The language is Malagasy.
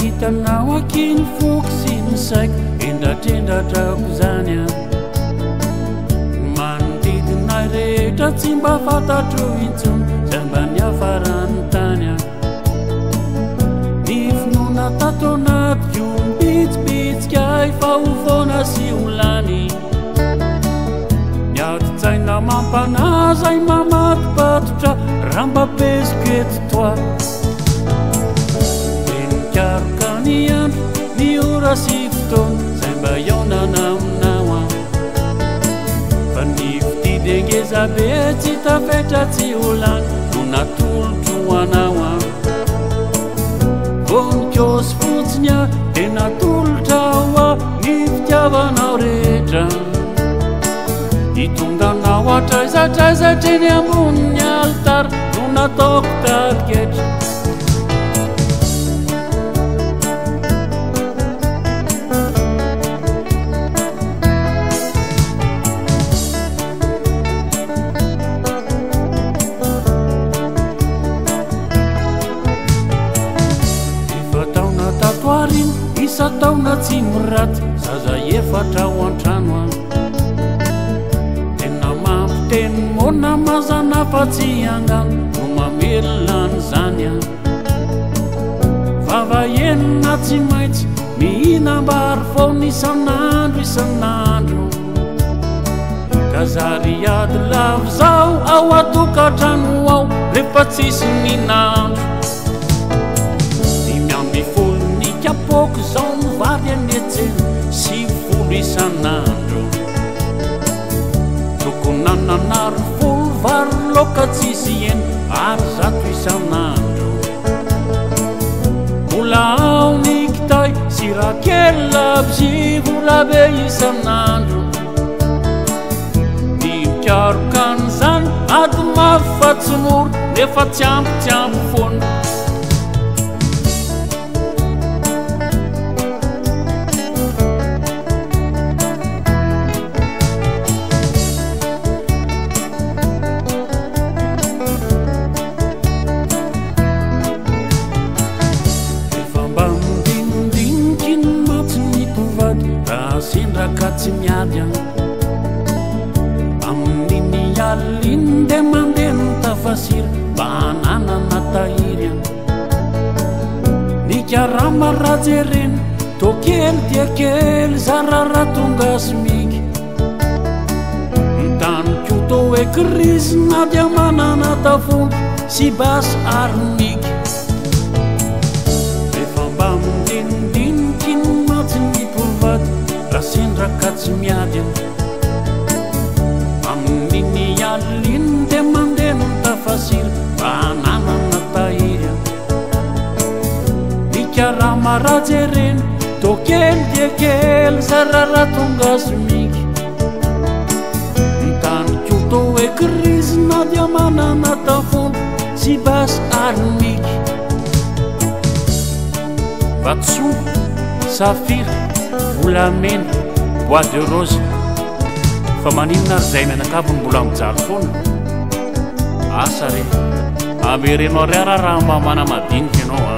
hitanao akiny foky sy ny saiko endratrendratrako zany a manodidinay rehetra tsy mba fantatro intsony zay mba niafarany tany a ny finoana tato anaty io mbitsibitsika fa ho foana sy ho lany niadi-tsaina mampanazay mamatopatotra raha mba pesiko eto toa enikaroka ny andro ny ora sy fotoana zay mba iaonana aminao a fa ny fitidengeza-be tsy tafetra tsy ho lany no natolotro anao a vonikosy fotsiny a de natolotra ho a ny fitiavanao rehetra hitonganao atraizatraiza treny amboniny altara no nataoko tatiketra efataona tatoariny isa taona tsy miraty zaza efatra ho an-trano a teny mona mazana fa tsy angano no mamelonany zany a vavaenina tsy maintsy mihinam-bary foana isan'andro isan'andro ka zariady lavo zao ao atokatrano ao rehefa tsisy mihinandro dimiambifolo ny kapoko zao mivary anetsena sy folo isan'andro nananaro folo vary loka tsisy eny ary zato isan'andro vola ao ny kitay sy raha kely labzy vola be isan'andro ny mikarokan'izany ady mafy fa tsy moro nefa tsy ampy foana sendraka tsy miady a amin'iny aliny de mandeha ny tafasiry mba hananana tahiry a ny karama raha jereny to kely dia kely zarara tonga simiky nytaniko to hoe krizy na dia manana tafondro sy basy ary miky rehefa mba mindinidiniky ny matsy ny mpivady rasendraka tsy miady amin'iny aliny de mandeha ny tafasiry mba hananana tahiry ny karama raha jereny to kely dia kely zarara tonga simiky nytaniko to hoe krizy na dia manana tafondro sy basy ary miky vatsoa safira volamena bois de rose fa maninona ary zay mianakavony mbola mijaly foana asa re amerenao ary ara raha mba mana madinika ianao a